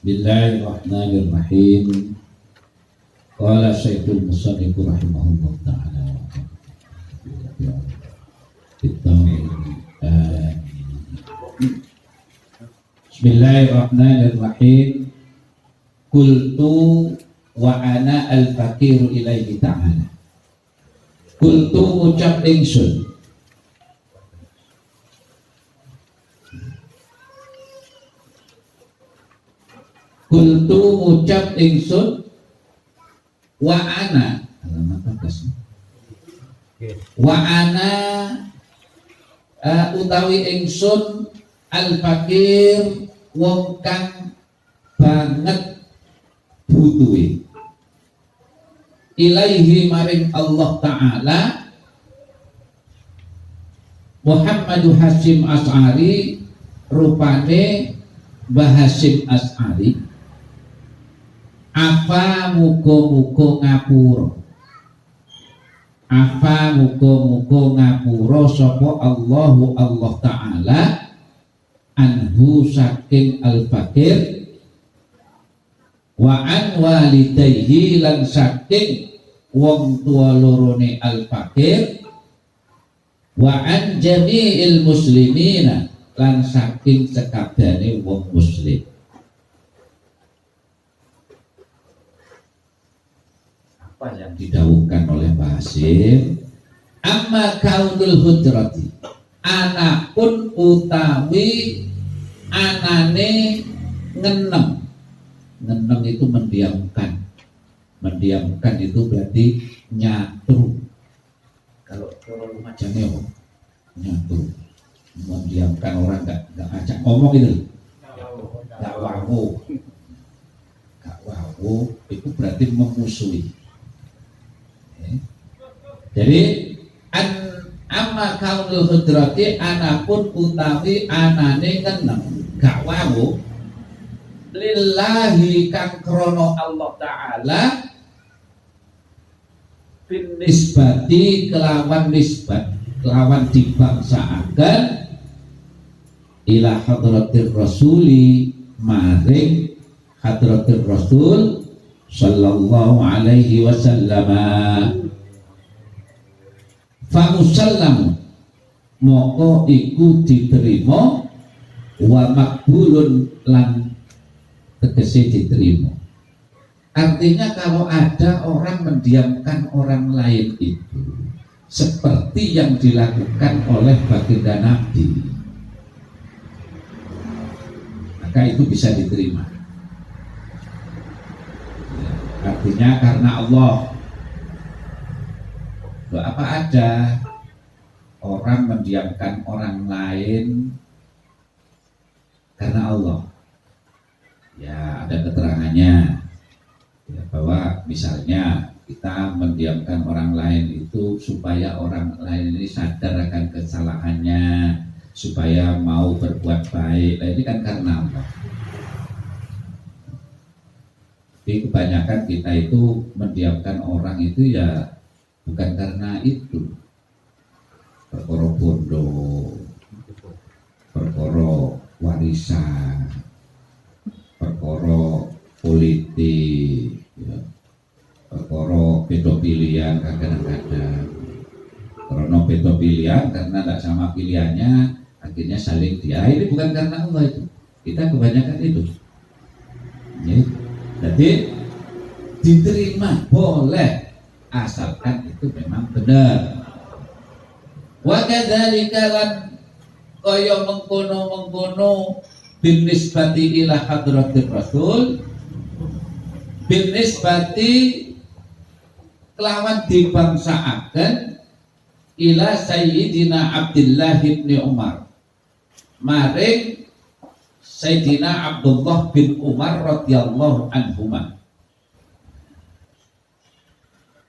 Bismillahirrahmanirrahim. Qala Syekhul Musannif rahimahullah ta'ala Bismillahirrahmanirrahim. Qultu wa ana al-faqiru ilaihi ta'ala. Qultu ucap ingsun, Qultu ucap ingsun wa ana utawi ingsun al-fakir wong kang banget butuhe ilaihi maring Allah Ta'ala Muhammadu Hasyim As'ari rupane Mbah Hasyim As'ari apa muga-muga ngapura sapa Allahu Allah Ta'ala anhu saking al-fakir wa an walidayhi lan saking wong tua lorone al-fakir wa an jami'il muslimina lan saking sekabehane wong muslim. Apa yang didhawuhkan oleh Mbah Hasyim? Amma kaunul hujrati, anapun utawi anane ngenem itu mendiamkan itu berarti nyatru. Kalau rumah janeo nyatru, mendiamkan orang nggak ajak ngomong itu, nggak wawu itu berarti memusuhi. Jadi amma kaunul hudrati, anapun utawi anane ngenem gak wawu lillahi kang krono Allah Ta'ala bin nisbati kelawan nisbat kelawan dibangsaaken ila hadratir rasuli maring hadratir rasul sallallahu alaihi wasallam fa musallamu moko iku diterima wa makbulun lan tegese diterima. Artinya kalau ada orang mendiamkan orang lain itu seperti yang dilakukan oleh baginda Nabi, maka itu bisa diterima. Artinya karena Allah, apa ada orang mendiamkan orang lain karena Allah? Ya ada keterangannya ya, bahwa misalnya kita mendiamkan orang lain itu supaya orang lain ini sadar akan kesalahannya, supaya mau berbuat baik. Nah, ini kan karena Allah. Tapi kebanyakan kita itu mendiamkan orang itu ya bukan karena itu, perkara bondo, perkara warisan, perkara politik, ya, perkara beda pilihan kadang-kadang. Karena beda pilihan karena tidak sama pilihannya, akhirnya saling dia. Ini bukan karena Allah itu. Kita kebanyakan itu. Ya. Jadi diterima boleh asalkan itu memang benar. Wa kadzalika lan kaya mengkono-mengkono bin nisbati ila hadratir rasul, bin nisbati kelawan dibangsaaken ila sayyidina Abdullah bin Umar maring Sayyidina Abdullah bin Umar radhiyallahu anhuma.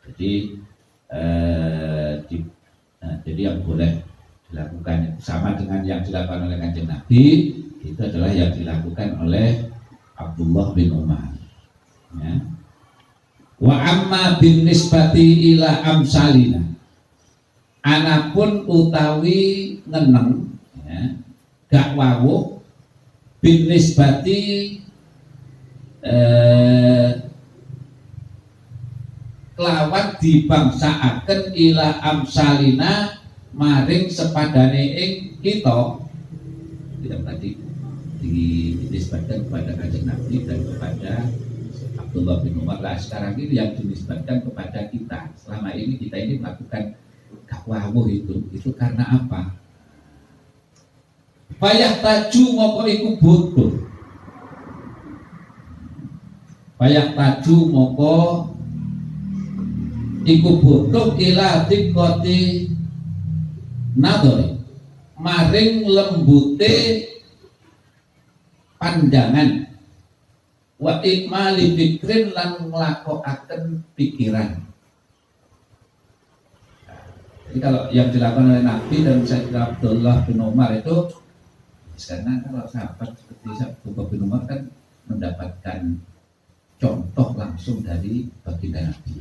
Jadi jadi yang boleh dilakukan sama dengan yang dilakukan oleh Kanjeng Nabi itu adalah yang dilakukan oleh Abdullah bin Umar. Ya. Wa amma bin nisbati ila amsalina, anapun utawi ngeneng ya, gak wawuh bin nisbati kelawan dibangsaaken ila amsalina maring sepadane ing kita. Tidak tadi dinisbatkan kepada Kanjeng Nabi dan kepada Abdullah bin Umar. Lah sekarang ini yang dinisbatkan kepada kita. Selama ini kita ini melakukan dakwah itu karena apa? Payah taju moko iku butuh. Payah taju moko iku butuh ila dikoti nadori maring lembute pandangan wa ikmali fikrin lan nglakokaken pikiran. Jadi kalau yang dilakukan oleh Nabi dan Sayyidina Abdullah bin Umar itu, karena kalau sahabat seperti Abdullah bin Umar kan mendapatkan contoh langsung dari baginda Nabi.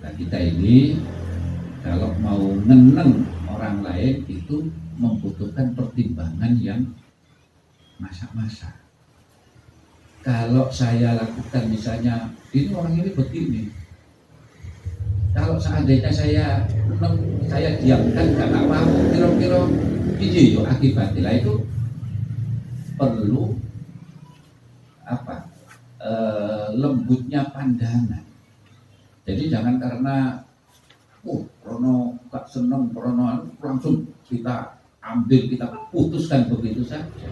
Nah kita ini kalau mau ngeneng orang lain itu membutuhkan pertimbangan yang masak-masak. Kalau saya lakukan misalnya, ini orang ini begini. Kalau seandainya saya diamkan gak apa-apa, kira-kira ini yo akibatnya itu perlu apa? Lembutnya pandangan. Jadi jangan karena Rono gak seneng, Rono langsung kita ambil, kita putuskan begitu saja.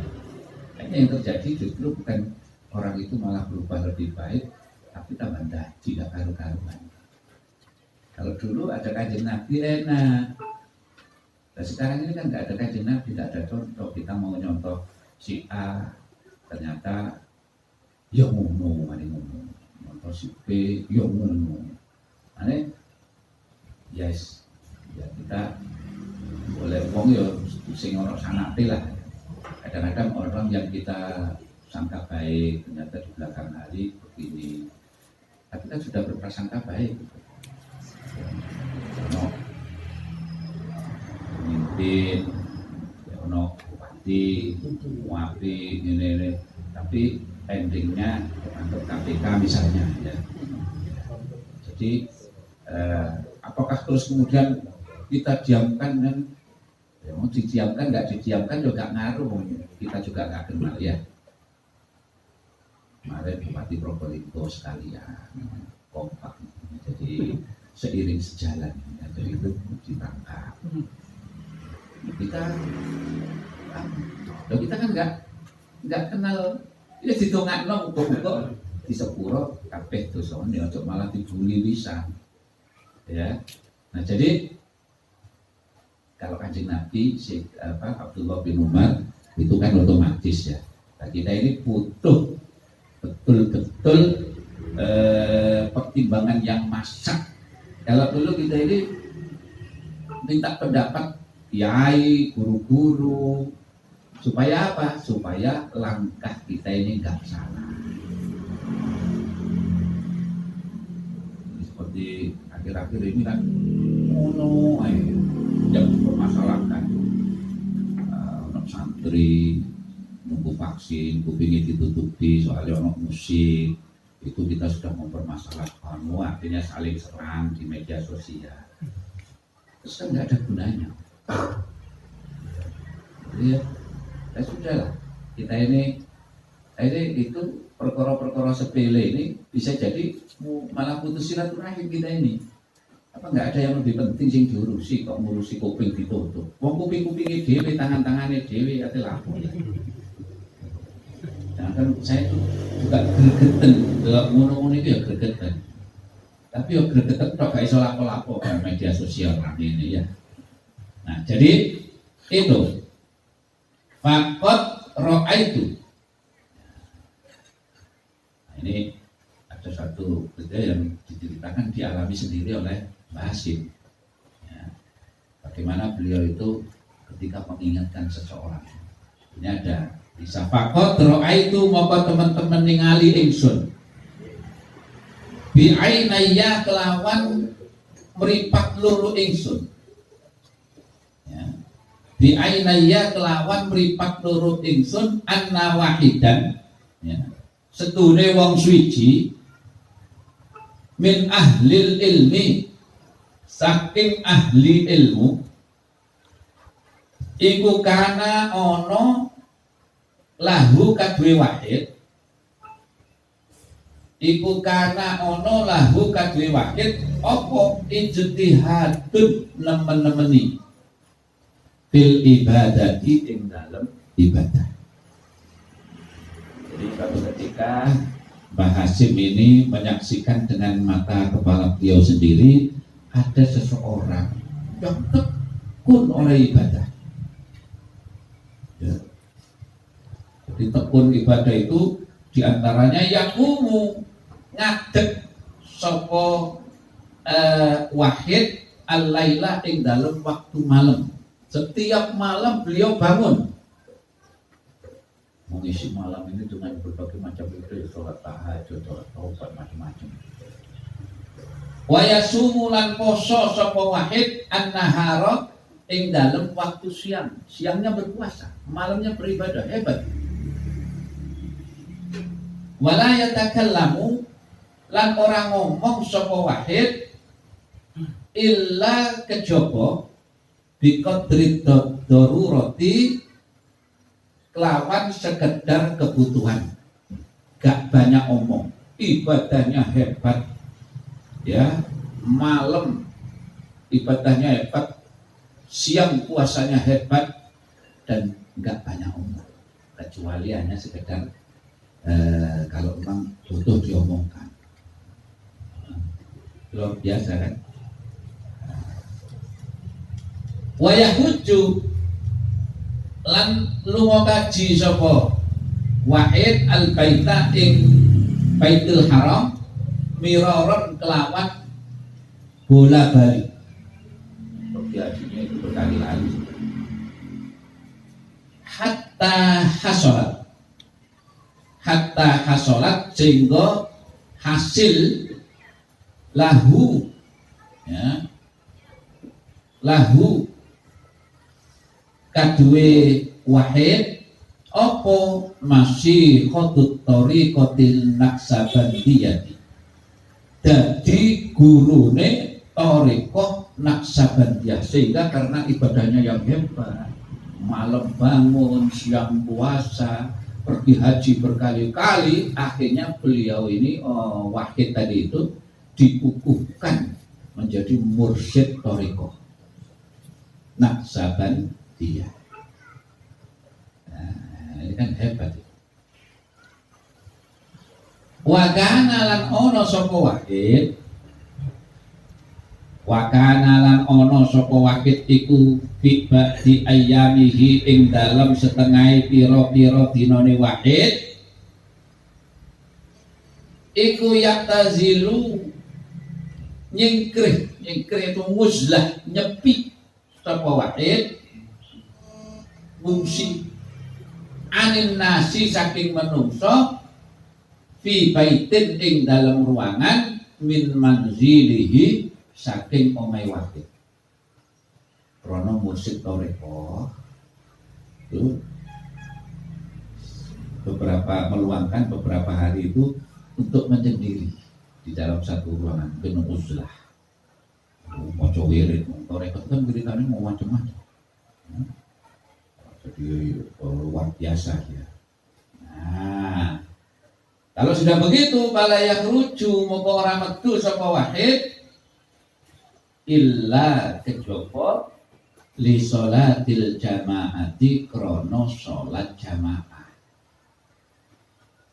Ini yang terjadi justru bukan orang itu malah berubah lebih baik, tapi tambah tidak karu-karuan. Kalau dulu ada Kanjeng Nabi enak. Nah sekarang ini kan nggak ada Kanjeng Nabi, tidak ada contoh. Kita mau nyontoh si A, ternyata ya ngono, nyontoh si B, ya ngono. Ane, yes, ya kita boleh wong ya sing ono sanate lah. Kadang-kadang orang yang kita sangka baik ternyata di belakang hari begini. Tapi kita sudah berprasangka baik. Ono pemimpin, ono bupati, muapi, ini. Tapi endingnya kantor KPK misalnya. Ya. Jadi apakah terus kemudian kita diamkan dan ya, mau didiamkan nggak didiamkan juga ngaruh, kita juga nggak kenal ya. Kemarin Bupati Probolinggo sekalian kompak, jadi seiring sejalan, ya, jadi itu ditangkap. Kita kan nggak kenal, ini ditongakno kok di sepuro kabeh dosane aja malah dibuli lisan. Ya. Nah, jadi kalau Kanjeng Nabi Abdullah bin Umar itu kan otomatis ya. Nah, kita ini butuh betul-betul pertimbangan yang masak. Kalau dulu kita ini minta pendapat kiai, guru-guru, supaya apa? Supaya langkah kita ini nggak salah. Seperti akhir-akhir ini kan yang mempermasalahkan santri nunggu vaksin, kupingnya ditutupi soalnya ono musik, itu kita sudah mempermasalahkan, artinya saling serang di media sosial. Terus kan nggak ada gunanya. Ya sudah lah, kita ini itu perkara-perkara sepele ini bisa jadi malah putus silaturahim kita ini. Apa nggak ada yang lebih penting sing diurusi kok ngurusi kuping ditutup. Wong kuping-kupinge dhewe, tangan-tangane dhewe ate lapo ya. Nah, kan saya itu juga gregeten, delok ngono-ngono itu ya gregeten. Tapi ya gregeten tok gak iso lapo-lapo kan media sosial ini ya. Nah, jadi itu faqat ra'aitu. Nah, ini ada satu cerita yang diceritakan dialami sendiri oleh Mbah Hasyim. Ya. Bagaimana beliau itu ketika mengingatkan seseorang. Ini ada bisa faqat ra'aitu maka teman-teman ningali ingsun. Bi ainaya kelawan meripat loro ingsun. Ya. Bi ainaya kelawan meripat loro ingsun anna wahidan. Ya. setune wong suci min ahlil ilmi saking ahli ilmu iku kana ono lahu kadwe wahid iku kana ono lahu kadwe wahid apa ijtihadun nemen-nemeni fil ibadati ing dalem ibadah. Jadi suatu ketika Mbah Hasyim ini menyaksikan dengan mata kepala beliau sendiri ada seseorang yang tekun oleh ibadah. Ya. Jadi tekun ibadah itu diantaranya yang ngadeg sapa wahid al-laila ing dalam waktu malam. Setiap malam beliau bangun mengisi malam ini dengan berbagai macam ibadah, sholat tahajud, sholat taubat, macam-macam. Wa yasumu lan poso sapa wahid an-nahara ing dalam waktu siang. Siangnya berpuasa, malamnya beribadah, hebat. Wala yatakallamu lan ora ngomong sapa wahid illa kejaba biqadri darurati kelawan sekedar kebutuhan, gak banyak omong, ibadahnya hebat, ya, malam ibadahnya hebat, siang puasanya hebat, dan gak banyak omong, kecuali hanya sekedar kalau memang butuh diomongkan, luar biasa kan. Wayahuju lan lunga kaji sapa wahid al baita ing Baitul Haram miraron kelawan bola balik. Hajinya itu berkali-kali. Hatta hasolat sehingga hasil lahu, ya, lahu kadue wahid apa masih khotut tariqatil Naqsabandiyah. Dadi gurune tariqah Naqsabandiyah, sehingga karena ibadahnya yang hebat, malam bangun, siang puasa, pergi haji berkali-kali, akhirnya beliau ini wahid tadi itu dikukuhkan menjadi mursyid tariqah Naqsabandiyah. Nah, ini kan hebat. Wa kana lan ono sapa wahid, wa kana lan ono sapa wahid iku fi ba'di ayyamihi ing dalam setengah pira-pira dinane wahid iku yaktazilu nyingkrih itu muzlah, nyepi sapa wahid ngungsi anin nasi saking menungso fi baitin ing dalam ruangan min manzilihi saking omahe wahid. Krono musik toreko itu meluangkan beberapa hari itu untuk menyendiri di dalam satu ruangan penuh uzlah. Maca wirid, toreko kan wiridane mau macam-macam. Jadi luar biasa ya. Nah, kalau sudah begitu balayak ruju moko ora metu sapa wahid illa kejaba li sholatil jamaati krono sholat jamaah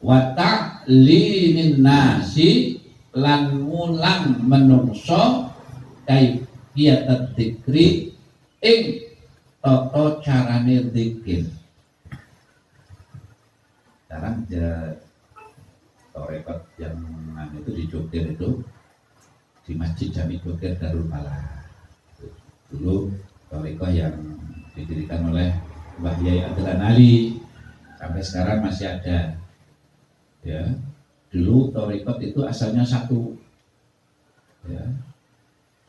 wa ta'limin nasi lan mulang menungso kaifiyat dzikri ing toto carane zikir. Sekarang torekot yang itu di Jogja itu di Masjid Jami Jogja Darul Falah. Dulu torekot yang didirikan oleh Mbah Yai Adlan Ali sampai sekarang masih ada. Ya, dulu torekot itu asalnya satu, ya,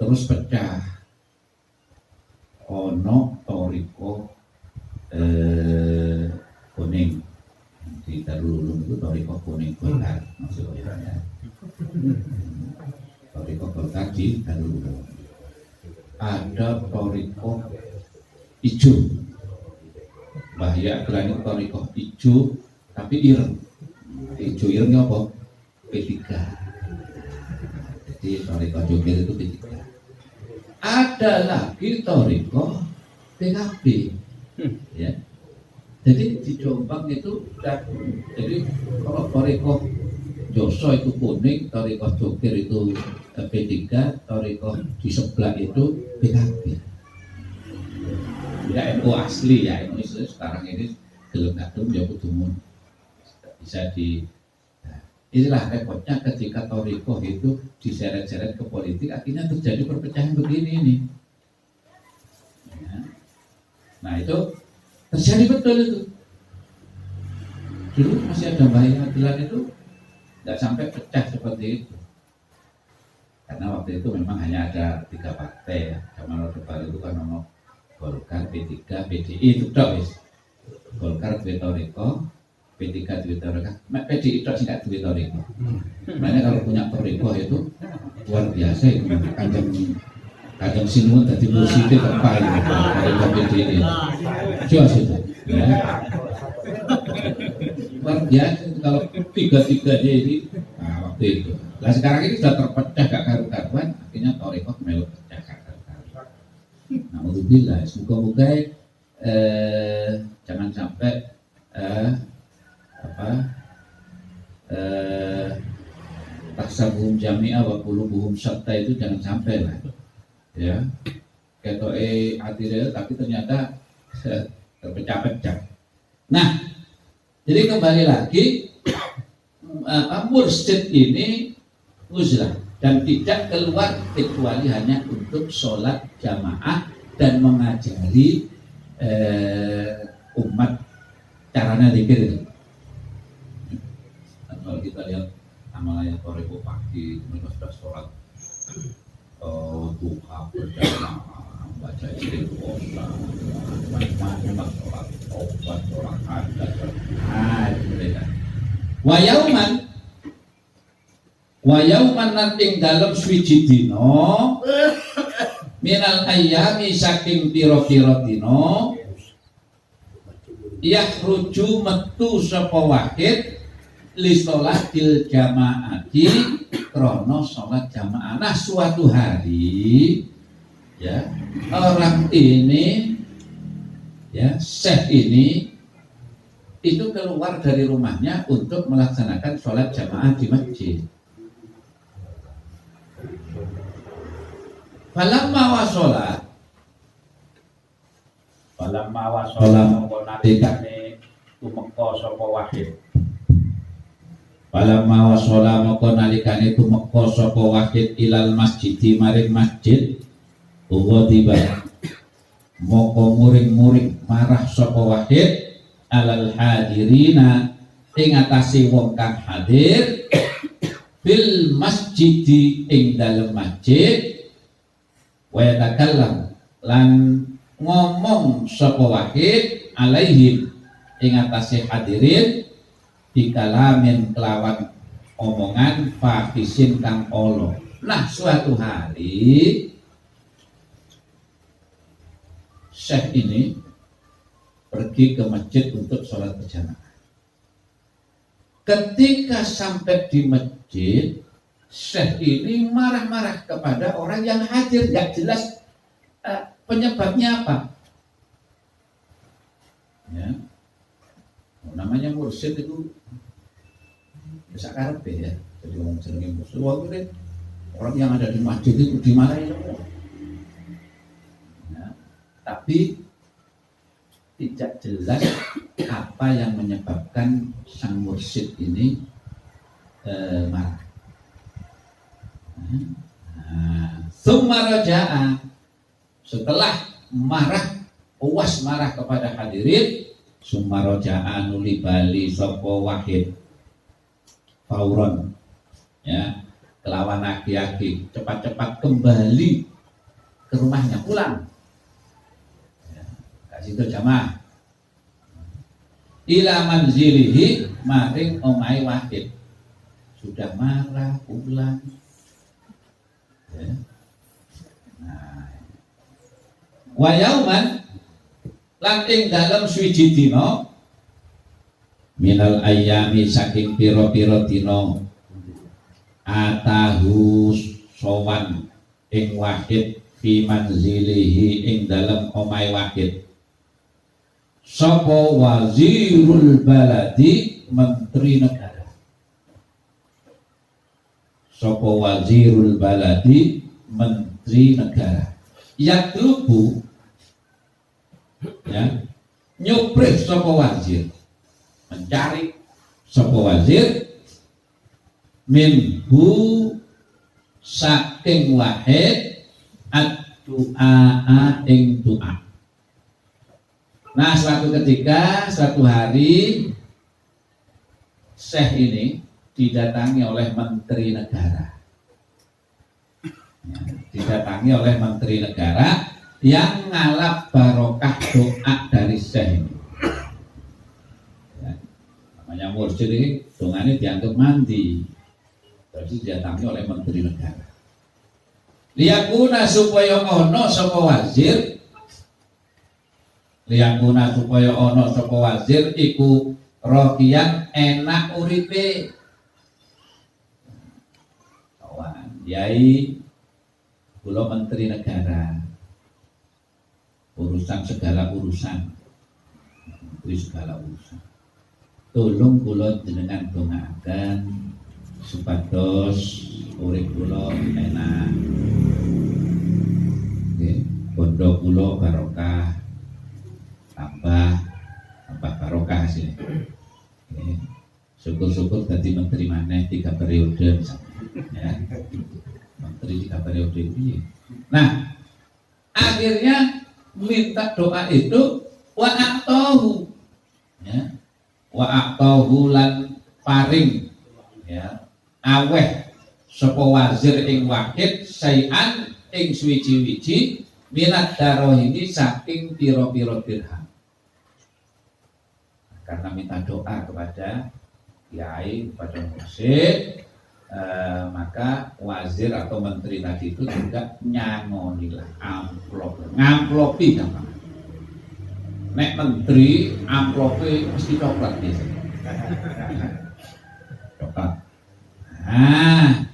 terus pecah. Ono toriko kuning di Darul Ulum itu toriko kuning Toriko Golkar di Darul Ulum. Ada toriko hijau, bahaya gelani toriko hijau tapi ireng. Hijau irengnya apa? P3. Jadi toriko Jogja itu P3. Ada lagi toriko PKB, ya. Jadi di Jombang itu, jadi kalau toriko Joso itu kuning, toriko Jogja itu P3, toriko di sebelah itu PKB. Ya NU asli ya, NU sekarang ini gelem ya kudu bisa di. Nah, inilah repotnya ketika toriko itu diseret-seret ke politik, akhirnya terjadi perpecahan begini ini. Ya. Nah itu terjadi betul itu. Dulu masih ada bahaya Adilan itu tidak sampai pecah seperti itu. Karena waktu itu memang hanya ada 3 partai ya. Zaman Orde Baru itu kan nomor Golkar, P3, PDI itu dok wis. Golkar duwe toriko, P3 duwe toriko, PDI dok sing gak duwe toriko. Makanya kalau punya toriko itu luar biasa itu kadang sinuwun dadi mursyid apa itu toriko PDI. Jos itu. Ya. Luar biasa kalau tiga-tiganya ini. Nah waktu itu. Nah sekarang ini sudah terpecah gak karu-karuan, akhirnya toriko melok pecah gak karu-karuan. Nah alhamdulillah, semoga-moga jangan sampai tahsabuhum jami'a wa qulubuhum syatta itu jangan sampai lah. Ya. Ketoke atire tapi ternyata terpecah-pecah. Nah, jadi kembali lagi mursyid ini uzlah dan tidak keluar kecuali hanya untuk sholat jamaah dan mengajari umat caranya zikir itu. Kalau kita lihat amalan toriko pagi mereka sudah sholat duha berjamaah baca istighfar macam-macam sholat obat sholat hadat mereka wa yauman nanting dalam swiji dino minal ayyami saking pira-pira dino yakhruju metu sapa wahid li sholatil jamaati krono sholat jamaah. Nah suatu hari ya orang ini ya syekh ini itu keluar dari rumahnya untuk melaksanakan sholat jamaah di masjid. Falamma wasola mongko nalikane tumeka sapa wahid. Falamma wasola mongko nalikane tumeka sapa wahid ilal masjidi maring masjid. Uwa tiba mongko muring-muring marah sapa wahid alal hadirina ing atase wong kang hadir fil masjidi ing dalem masjid wa yatakallam lan ngomong sapa wahid alaihim ing atase hadirin dikalamin kelawan omongan fahisin kang olo. Nah suatu hari syekh ini pergi ke masjid untuk sholat berjamaah. Ketika sampai di masjid, syekh ini marah-marah kepada orang yang hadir, gak jelas penyebabnya apa. Ya. Namanya mursyid itu bisa karepe ya. Jadi orang jenenge mursyid, orang yang ada di masjid itu dimarahi semua. Ya. Tapi tidak jelas apa yang menyebabkan sang mursyid ini marah. Tsumma raja'a, setelah marah, puas marah kepada hadirin, tsumma raja'a nuli bali sapa wahid fauron, ya kelawan aki-aki cepat-cepat kembali ke rumahnya, pulang. Itu jamaah ila manzilihi maring omai wahid. sudah marah, pulang. Ya. Nah, wa yauman lan ing dalem suwiji dina minal ayami saking pira-pira dina atahu sowan ing Wahid fi manzilihi ing dalem omahe Wahid sapa wazirul baladi menteri negara. Sapa wazirul baladi menteri negara. Yatlubu ya nyuprih sapa wazir, mencari sapa wazir minhu saking Wahid ad-du'a ing doa. Nah, suatu ketika, suatu hari Syekh ini didatangi oleh menteri negara. Ya, didatangi oleh menteri negara yang ngalap barokah doa dari Syekh ini. Ya, namanya mursyid ini dongane dianggap mandi. Terus didatangi oleh menteri negara. Liyakuna supaya ono sapa wazir, liyakuna supaya ono sapa wazir iku rokian enak uripe. Kawan, yai kula menteri negara, urusan segala urusan, menteri segala urusan. Tolong kula jenengan dongaaken supados urip kula enak. Nggih, bondo kula barokah, tambah barokah hasilnya. Syukur-syukur dadi menteri maneh 3 periode ya. Menteri 3 periode ini. Nah, akhirnya minta doa itu wa aqtahu ya. Wa aqtahu lan paring ya aweh sapa wazir ing Wahid sayan ing suwiji-wiji minat darohini saking piro-piro dirham. Karena minta doa kepada kiai, kepada mursyid, maka wazir atau menteri tadi itu juga nyangonilah ngamplopi gampang. Nek menteri amplopi mesti coklat biasanya. Coklat. Nah,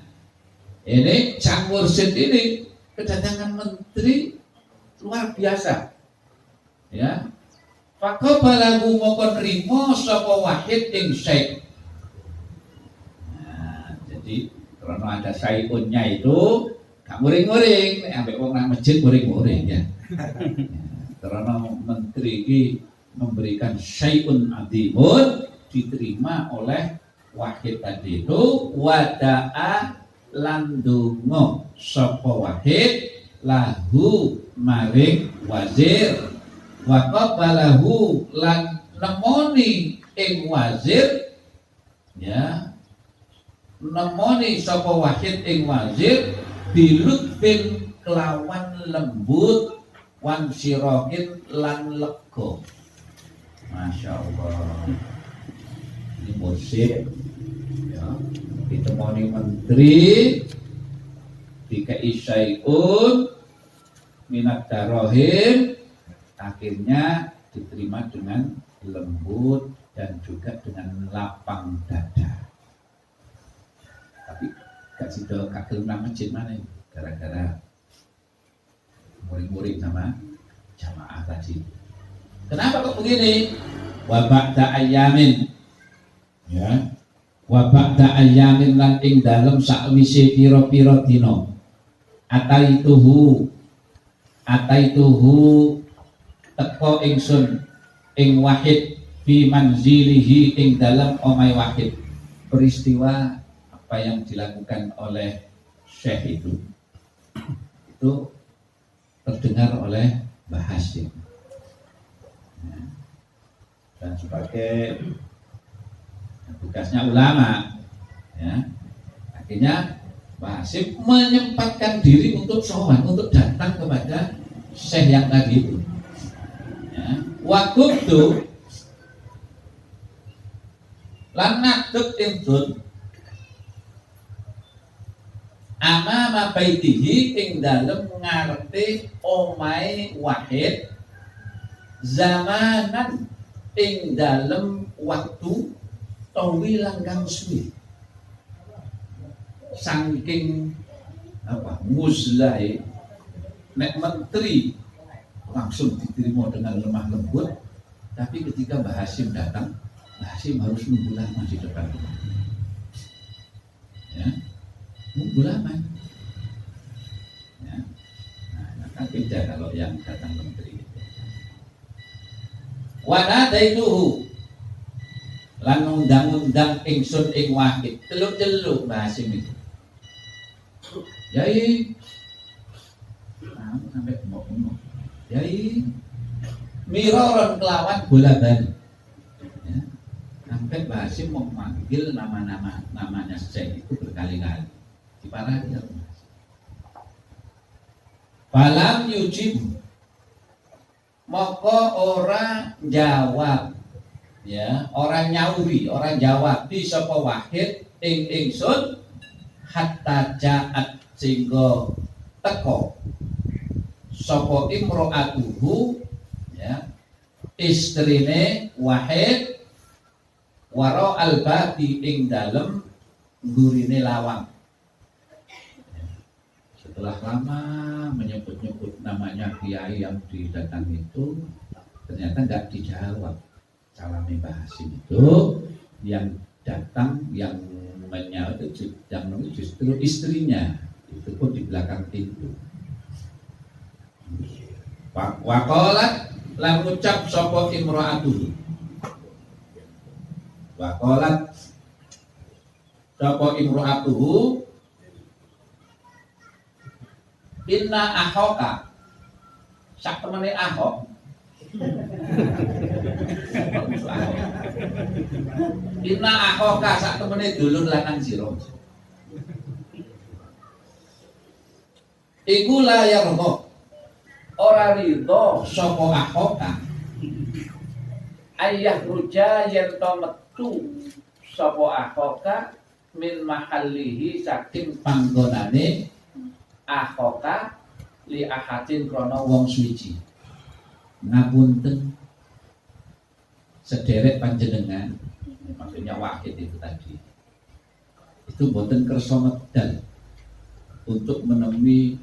ini sang mursyid ini kedatangan menteri luar biasa, ya. Faqabalahu moko nrimo sapa Wahid ing Syekh. Nah, jadi karena ada syai'unnya itu gak muring-muring, ambek wong nang masjid muring-muring ya. Karena menteri ini memberikan syai'un adimun diterima oleh Wahid tadi itu wada'a landungo sapa Wahid lahu maring wazir wa qabalahu lan nemoni ing wazir ya nemoni sapa Wahid ing wazir bilutfin kelawan lembut wan sirokin lan lega. Masya Allah, ini mursyid ya ditemoni menteri dikai syai'un minat darohim, akhirnya diterima dengan lembut dan juga dengan lapang dada. Tapi gak sido kagel nang masjid mana gara-gara muring-muring sama jamaah tadi. Kenapa kok begini? Wa ba'da ayyamin ya wa ba'da ayyamin lan ing dalem sakwise pira-pira dina ataituhu teko ingsun ing Wahid fi manzilihi ing dalam omai Wahid. Peristiwa apa yang dilakukan oleh Syekh itu terdengar oleh Mbah Hasyim ya. Dan sebagai tugasnya ulama ya, akhirnya Mbah Hasyim menyempatkan diri untuk sowan, untuk datang kepada Syekh yang tadi itu ya. Waktu lan ngadeg ingsun amama baitihi ing dalem ngarepe omahe Wahid zamanan ing dalem waktu tawilan kang suwi saking muzlahe nek menteri langsung diterima dengan lemah lembut, tapi ketika Mbah Hasyim datang, Mbah Hasyim harus nunggu lama di depan rumah. Ya, nunggu lama. Ya. Nah, kan beda kalau yang datang menteri. Wana daituhu lan undang-undang ingsun ing Wahid celuk-celuk Mbah Hasyim itu. Yai, sampai ngomong, Yai, miroron kelawan bola bali. Ya. Sampai Mbah Hasyim mau manggil namanya Syekh itu berkali-kali. Diparahi. Falam yujib, moko ora jawab, ya, orang nyauri, orang jawab di sapa Wahid ing ingsun hatta jaat sehingga teko sapa imro'atuhu, ya, istrine Wahid waro albati ing dalem gurine lawang. Setelah lama menyebut-nyebut namanya kiai yang didatangi itu, ternyata nggak dijawab. Salami Mbah Hasyim itu yang datang, yang menyambut justru istrinya, itu pun di belakang pintu. Waqalat lan ngucap sapa imro'atuhu, waqalat sapa imro'atuhu, inna ahoka, sak temene ahok. Inna ahoka sak temene dulur lanang sira. Iku layar kok ora ridho sapa ahoka ayah ruja yen to metu sapa ahoka min mahallihi saking panggonane ahoka li ahadin krana wong suci. Ngapunten sederek panjenengan, maksudnya Wahid itu tadi, itu boten kersa medal untuk menemui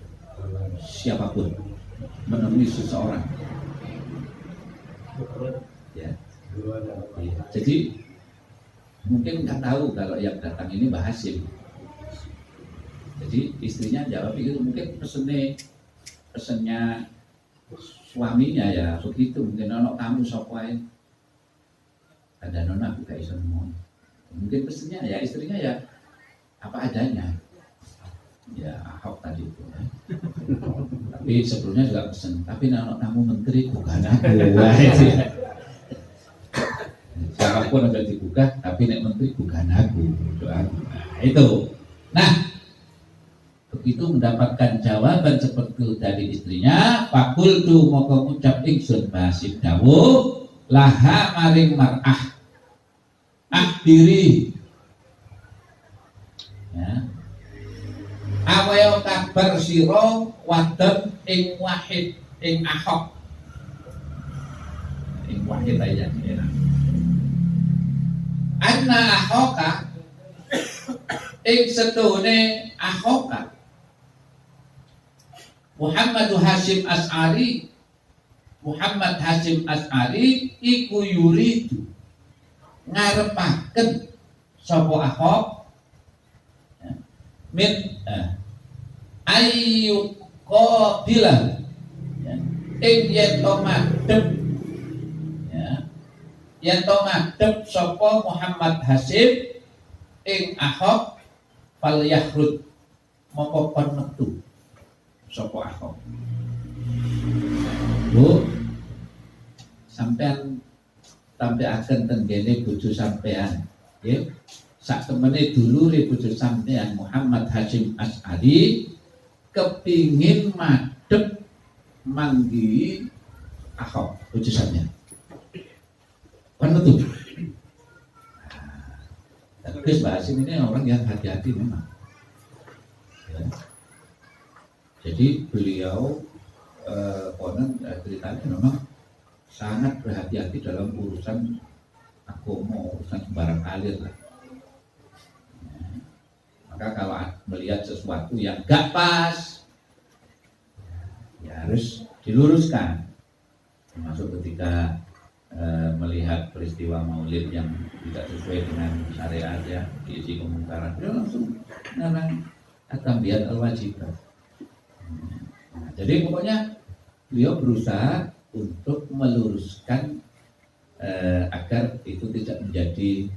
siapapun, menemui seseorang, ya. Jadi mungkin nggak tahu kalau yang datang ini Mbah Hasyim. Jadi istrinya jawab itu mungkin pesennya suaminya ya begitu, mungkin ono kamu sapa ae. Ada nona aku gak iso ngomong. Mungkin pesennya ya istrinya ya apa adanya. Ya Ahok tadi itu. Ya. Tapi sebelumnya juga pesen, tapi ono tamu menteri bukan aku. Siapapun ada dibuka, tapi nek menteri bukan aku. Nah, itu. Nah, begitu mendapatkan jawaban seperti dari istrinya, fakultu moko ngucap ingsun Mbah Hasyim dawuh laha maring mar'ah diri, ya, awayo kabar sira wadon ing Wahid ing Ahok ing Wahid aja ya. Anna Ahoka ing setune Ahoka Muhammad Hasyim Asy'ari iku yuridu ngarepaken sapa Ahok, ya, min ayu qabila, ya, ing yen to madhep, ya, yen to madhep sapa Muhammad Hasyim ing Ahok fal yahrud moko kon metu sapa Ahok. Bu, sampean akan tenggene bojo sampean, ya. Sak temene dulure bojo sampean Muhammad Hasyim Asy'ari kepingin madhep manggi Ahok bojo sampean. Kan betul. Tapi Mbah Hasyim ini orang yang hati-hati memang. Ya. Ya. Jadi beliau konon ceritanya memang sangat berhati-hati dalam urusan agama, urusan sembarang alir lah. Ya. Maka kalau melihat sesuatu yang gak pas, ya harus diluruskan. Termasuk ketika melihat peristiwa maulid yang tidak sesuai dengan syariat ya, diisi kemungkaran, dia langsung mengarang at-tanbihah al-wajibat. Nah, jadi pokoknya beliau berusaha untuk meluruskan agar itu tidak menjadi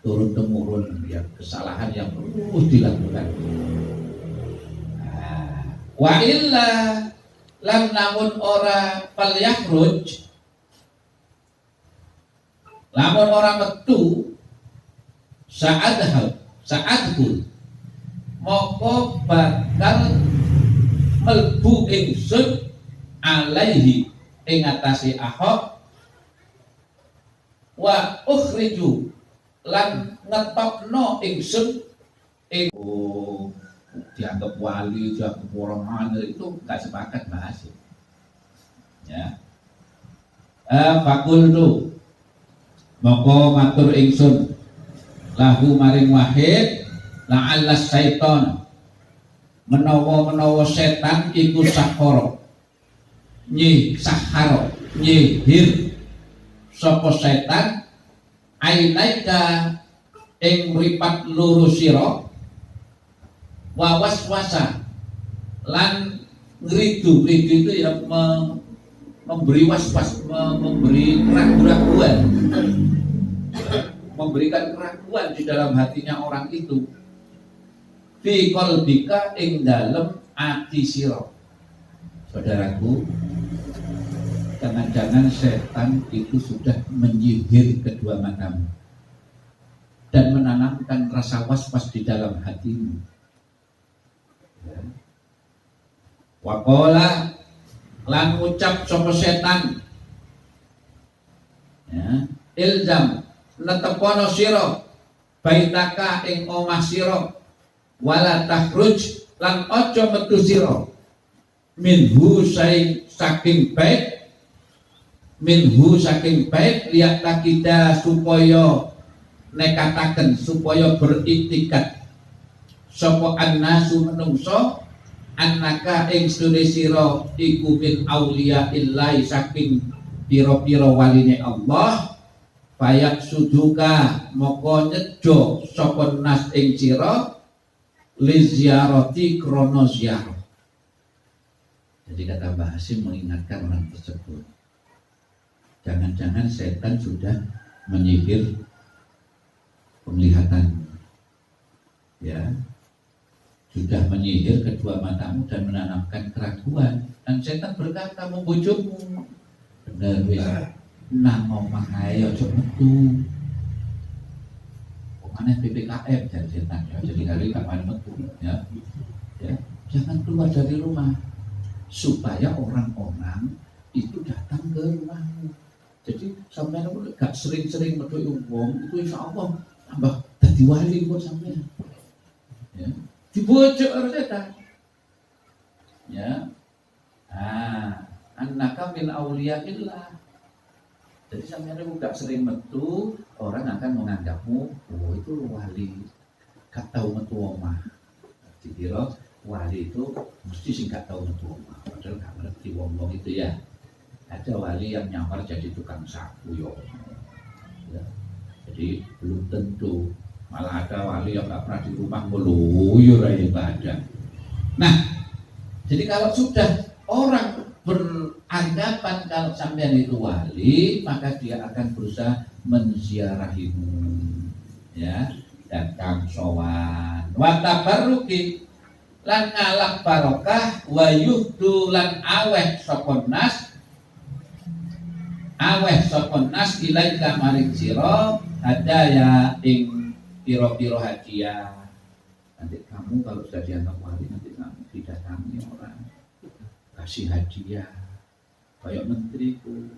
turun-temurun ya, kesalahan yang terus dilakukan. Nah, wa illa lam namun ora fal yakhruj, lamun orang metu saatku moko bakal melbu ingsun alaihi ing atase Ahok wa ukhriju lan ngetokno ingsun ing dianggap wali, dianggap orang manir, itu nggak sepakat bahas ya. Fakultu moko matur ingsun lahu maring wahid la'alla syaiton menawa setan iku sahara nyihir sapa setan ainaika ing mripat loro sira wa waswasa lan ngridu itu ya memberi waswas, memberi keraguan, memberikan keraguan di dalam hatinya orang itu. Fi qalbika ing dalem ati sira. Saudaraku, jangan-jangan setan itu sudah menyihir kedua matamu dan menanamkan rasa was-was di dalam hatimu. Ya. Waqala lan ngucap sapa setan ya, ilzam netepono sira baitaka ing omah sira wala takhruj lan aja metu sira minhu saking bait lihat takida supaya nekataken, supaya beriktikat sapa annasu menungso annaka ing stune sira iku min auliya illahi saking pira-pira waline Allah bayak suduka moko nyejo sapa nas ing sira li ziarati krono ziarah. Jadi kata Mbah Hasyim mengingatkan orang tersebut, jangan-jangan setan sudah menyihir penglihatan ya, sudah menyihir kedua matamu dan menanamkan keraguan. Dan setan berkata membujukmu, bener wis nang omah ae aja metu. Pokoknya PPKM dari setan ya, jadi kali kapan metu ya. Ya, jangan keluar dari rumah supaya orang-orang itu datang ke rumahmu. Jadi sampean gak sering-sering metu wong itu insyaallah tambah dadi wali kok sampean. Ya. Dibujuk oleh setan ya. Annaka min auliyaillah. Jadi sampeyan itu gak sering metu, orang akan menganggapmu oh itu wali, gak tahu metu omah. Dikira wali itu mesti sing gak tahu metu omah, padahal gak ngerti wong-wong itu ya. Ada wali yang nyamar jadi tukang sapu ya. Jadi belum tentu. Malah ada wali yang gak pernah di rumah meluyur aja ibadah. Nah, jadi kalau sudah orang beranggapan kalau sampean itu wali, maka dia akan berusaha menziarahimu, ya, datang sowan, wa tabarruki lan ngalak barokah, wa yuhdu lan aweh sapa nas ilaika maring sira hadaya ing piro-piro hadiah. Nanti kamu kalau sudah dianggap wali, nanti kamu didatangi orang kasih hadiah kayak menteriku.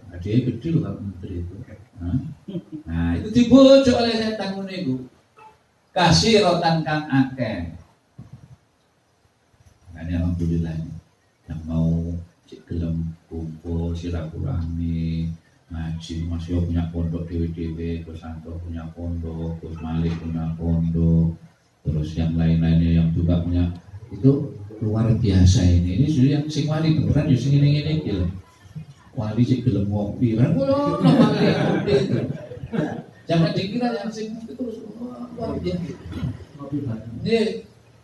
Hadiahnya gede loh kalau menteri itu. Nah itu dibujuk oleh setan itu. Kasih rotan kang akeh. Makanya alhamdulillah yang mau gelem kumpul silaturahmi ngaji, Mas Yo punya pondok dewe-dewe, Gus Santo punya pondok, Gus Malik punya pondok, terus yang lain-lainnya yang juga punya, itu luar biasa ini. Ini sudah yang sing wali beneran yo sing ngene-ngene iki lho. Wali sing gelem ngopi, kan ngono wali ngopi itu. Jangan dikira yang sing itu terus luar biasa.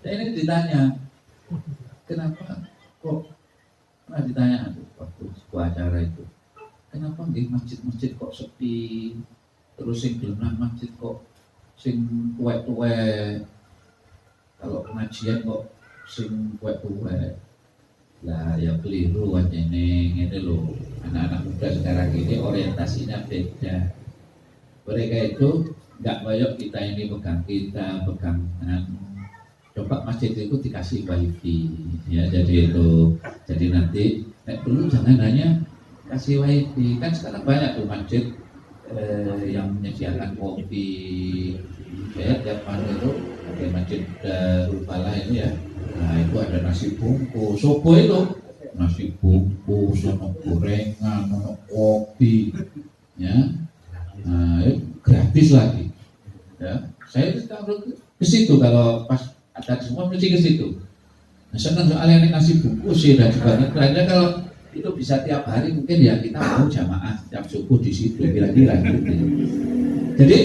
Ini ditanya, kenapa kok pernah ditanya waktu sebuah acara itu, kenapa nggih masjid-masjid kok sepi, terus sing gelem nang masjid kok sing tuwek-tuwek, kalau pengajian kok sing tuwek-tuwek. Lah ya keliru wajane ngene lho, anak-anak muda sekarang ini orientasinya beda. Mereka itu nggak bayok kita ini pegang coba masjid itu dikasih wifi ya, jadi nanti perlu jangan hanya kasih wifi, kan sekarang banyak tuh masjid yang menyediakan kopi ya, tiap malam itu ada masjid Darul Falah itu ya, nah itu ada nasi bungkus, sopo itu nasi bungkus, ono gorengan, ono kopi ya, nah itu gratis lagi ya. Saya ke situ kalau pas ada semua mesti ke situ. Nah, senang soalnya nasi bungkus ya, dan juga kira-kira kalau itu bisa tiap hari mungkin ya kita mau jamaah tiap subuh di situ kira-kira gitu. Jadi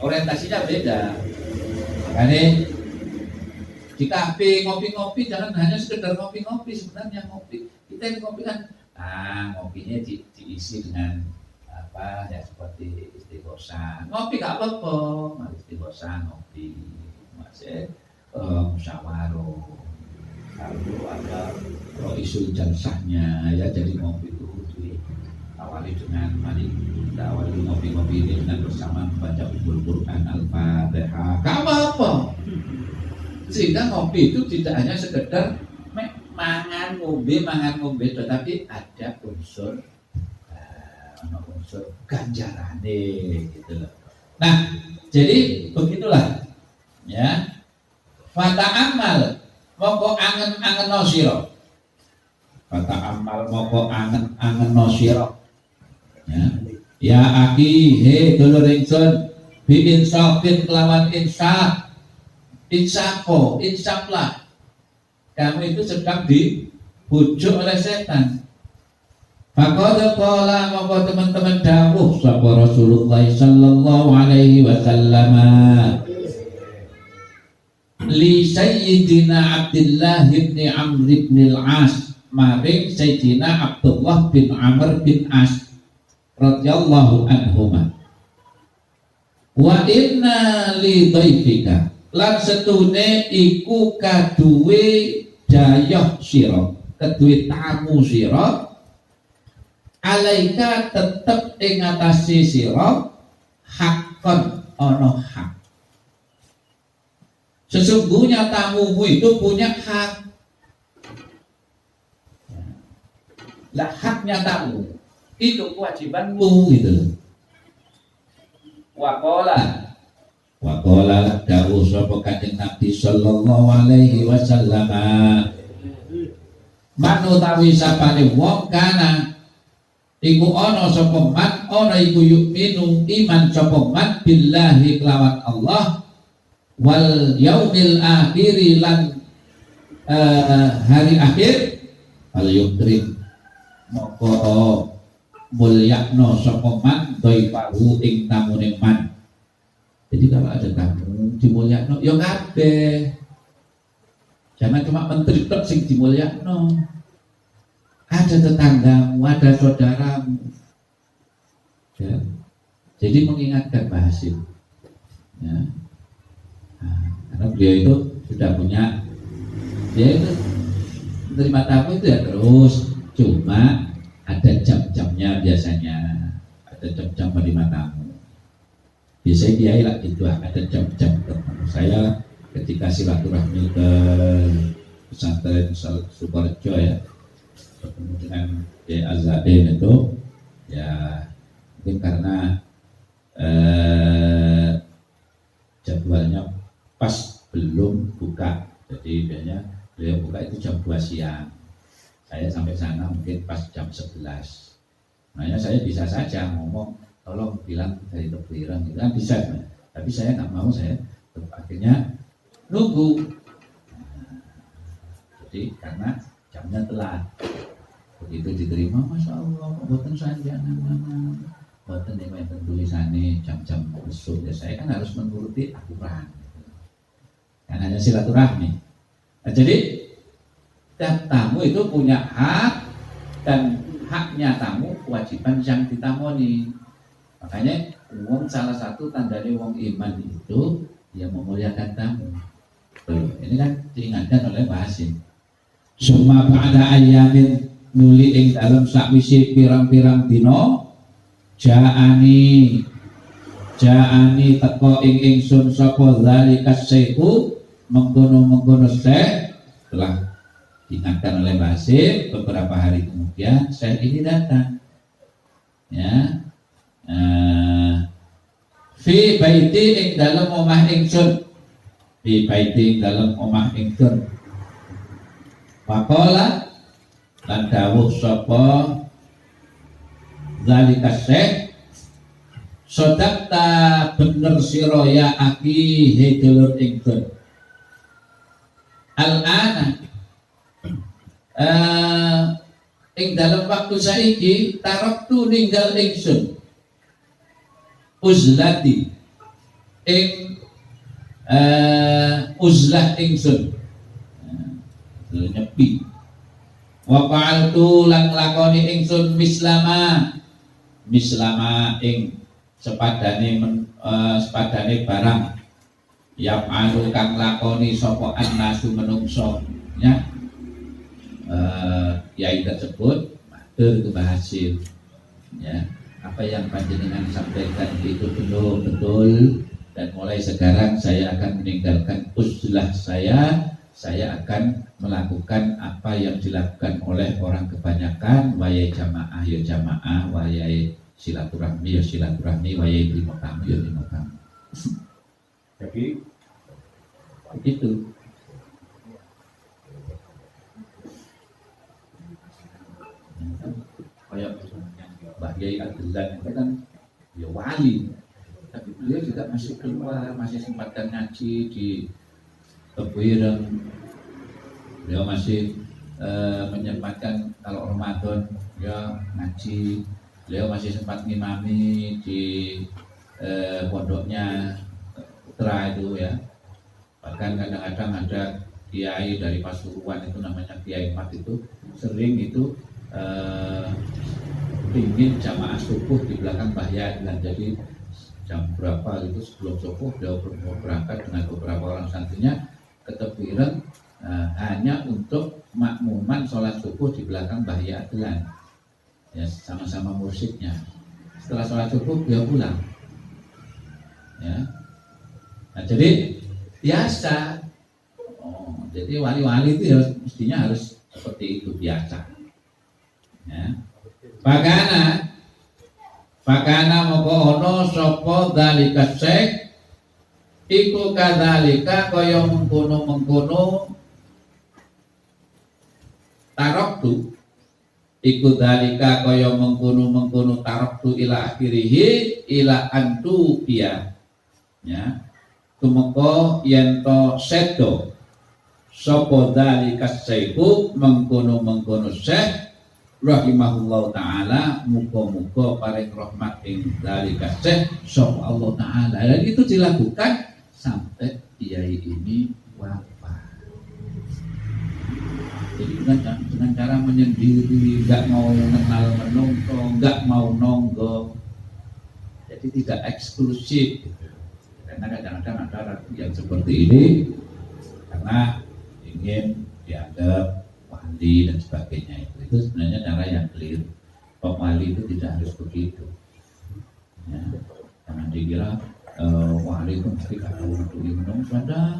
orientasinya beda. Makanya di kafe ngopi-ngopi jangan hanya sekedar ngopi-ngopi, sebenarnya ngopi. Kita ini ngopi kan ngopinya diisi dengan apa ya, seperti istighosa. Ngopi gak apa-apa, istighosa ngopi. Masih musyawarah. Lalu ada isu jalsahnya ya, jadi ngopi itu diawali dengan kita awali ngopi-ngopi ini dengan bersama membaca Quran Al-Fatihah. Gak apa-apa. Sehingga ngopi itu tidak hanya sekedar mangan ngombe, tetapi ada unsur ganjarane gitu loh. Nah, jadi begitulah ya. Fata'amal moko angen-angen sira. Fata'amal moko angen-angen sira. Ya aki he dulur ingsun bi insafin kelawan insaf. Insaflah. Kamu itu sedang dibujuk oleh setan. Maka qala maka teman-teman dawuh sapa Rasulullah sallallahu alaihi wasallam li sayyidina Abdullah bin Amr bin al-As, maring sayyidina Abdullah bin Amr bin As radhiyallahu anhuma, wa inna li dhaifika, lan setune iku kaduwe dayoh sira, kaduwe tamu sira, alaika tetep ing atase sira hakon ana hak. Sesungguhnya tamumu itu punya hak. Lah haknya tamu itu kewajibanmu gitu loh. Waqala dawuh sapa Kanjeng Nabi sallallahu alaihi wasallam, man utawi sapane wong kana iku ana sapa man, ana iku yu'minu iman sapa man billahi kelawan Allah wal yaumil akhiri lan hari akhir, al yukrim moko mulyakno sapa man dhaifahu ing tamune man. Jadi kalau ada tamu dimulyakno ya kabeh, jangan cuma menteri tok sing dimulyakno. Ada tetanggamu, ada saudaramu ya. Jadi mengingatkan Pak Hasim ya. Karena beliau itu sudah punya, dia itu menerima tamu itu ya terus, cuma ada jam-jamnya, biasanya ada jam-jam menerima tamu. Biasanya dia lah itu ada jam-jam tertentu. Saya ketika silaturahmi ke pesantren Sukorejo ya, bertemu dengan Kiai Azadin itu ya, mungkin karena jadwalnya pas belum buka. Jadi biasanya beliau buka itu jam 2 siang. Saya sampai sana mungkin pas jam 11. Makanya saya bisa saja ngomong, tolong bilang dari Tebuireng, itu kan bisa. Tapi saya nggak mau, saya akhirnya nunggu. Jadi karena jamnya telat. Begitu diterima, Masya Allah, buatan saja nama-nama, buatan yang tulisannya jam-jam besok. Ya saya kan harus menuruti aturan. Kan hanya silaturahmi. Nah, jadi dan tamu itu punya hak, dan haknya tamu kewajiban yang ditamoni. Makanya salah satu tandanya wong iman itu dia memuliakan tamu. Tuh, ini kan diingatkan oleh Mbah Hasim. Summa ba'da ayyamin nuli ing dalem sakwise pirang-pirang dina jaani teko ing ingsun sapa zalikas saiku mengkono syekh. Telah diingatkan oleh Mbah Hasim, beberapa hari kemudian syekh ini datang, ya, fi baiti ing dalem omah ingsun, fi baiti ing dalem omah ingsun. Faqala lan dawuh sapa zalika syekh, sodakta bener sira ya aki he dulur ingsun. Al-ana ing dalam waktu saiki taroktu ninggal ingsun uzlati ing uzlah ingsun nyepi wa fa'altu lan lakoni ingsun mislama ing sepadane barang yaf'alu kang lakoni sapa annasu menungso, ya. Yai tersebut matur ke Mbah Hasim, ya, apa yang panjenengan sampaikan itu betul, dan mulai sekarang saya akan meninggalkan uzlah saya akan melakukan apa yang dilakukan oleh orang kebanyakan, wayai jamaah ya jamaah, wayai silaturahmi ya silaturahmi, wayai limo tamu ya limo tamu. Jadi begitu. Kayak Mbah Yai Abdullah itu kan ya wali, tapi beliau juga masih keluar, masih sempatkan ngaji di Tebuireng. Beliau masih menyempatkan kalau Ramadan ya ngaji. Beliau masih sempat ngimami di pondoknya Putra itu, ya. Bahkan kadang-kadang ada kiai dari Pasuruan itu namanya Kiai Mat itu sering itu ingin jamaah subuh di belakang Mbah Yai. Dan jadi jam berapa itu sebelum subuh beliau berangkat dengan beberapa orang santrinya ke Tebuireng hanya untuk makmuman sholat subuh di belakang Mbah Yai Adlan, ya, sama-sama mursyidnya. Setelah sholat subuh beliau pulang, ya. Nah, jadi biasa. Jadi wali-wali itu ya mestinya harus seperti itu, biasa. Ya. Pakana moko ono sapa dalika syekh iku kadzalika kaya mengkono taroktu, iku dalika kaya mengkono taroktu ila akhirih ila antu biya, ya. Tumeka yen to sedo sapa dalika syekhu mengkono syekh rahimahullah ta'ala, muga-muga paring rahmat ing dalika syekh sapa Allah ta'ala. Dan itu dilakukan sampai kiai ini wafat. Jadi dengan cara menyendiri, nggak mau kenal menungso, nggak mau nonggo, jadi tidak eksklusif. Karena kadang-kadang ada yang seperti ini karena ingin dianggap wali dan sebagainya. Itu sebenarnya cara yang clear. Pak wali itu tidak harus begitu, ya. Jangan dikira wali itu mesti kata untuk minum pada,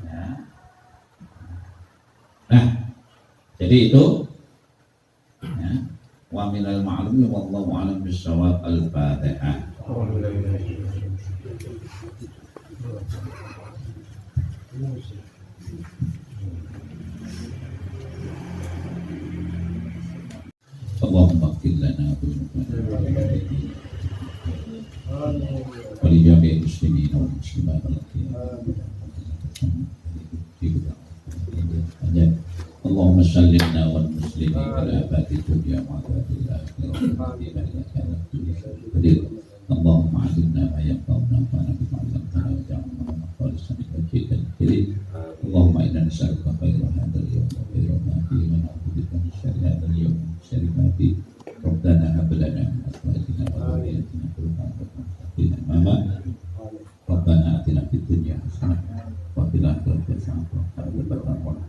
ya. Nah, jadi itu, ya. Wa minal ma'lumi wallahu a'lam bishawab. Al-Fatihah. Allahumma ighfir lana wa li jami'il muslimin wal muslimat Allahumma sallimna wal muslimin ila abadi dunya wa abadil akhirah. Allahumma alimna ma yanfa'una wa nafa'na wa ja'alna khalisan min wajhikal karim. Allahumma inna nas'aluka khairan hadzal yawm wa khairan ma fihi wa na'udzu bika min syarri hadzal yawm wa syarri ma fihi. Rabbana hab lana min azwajina wa dhurriyyatina qurrata a'yun wa Rabbana atina fid dunya hasanah wa fil akhirati hasanah wa qina adzabannar.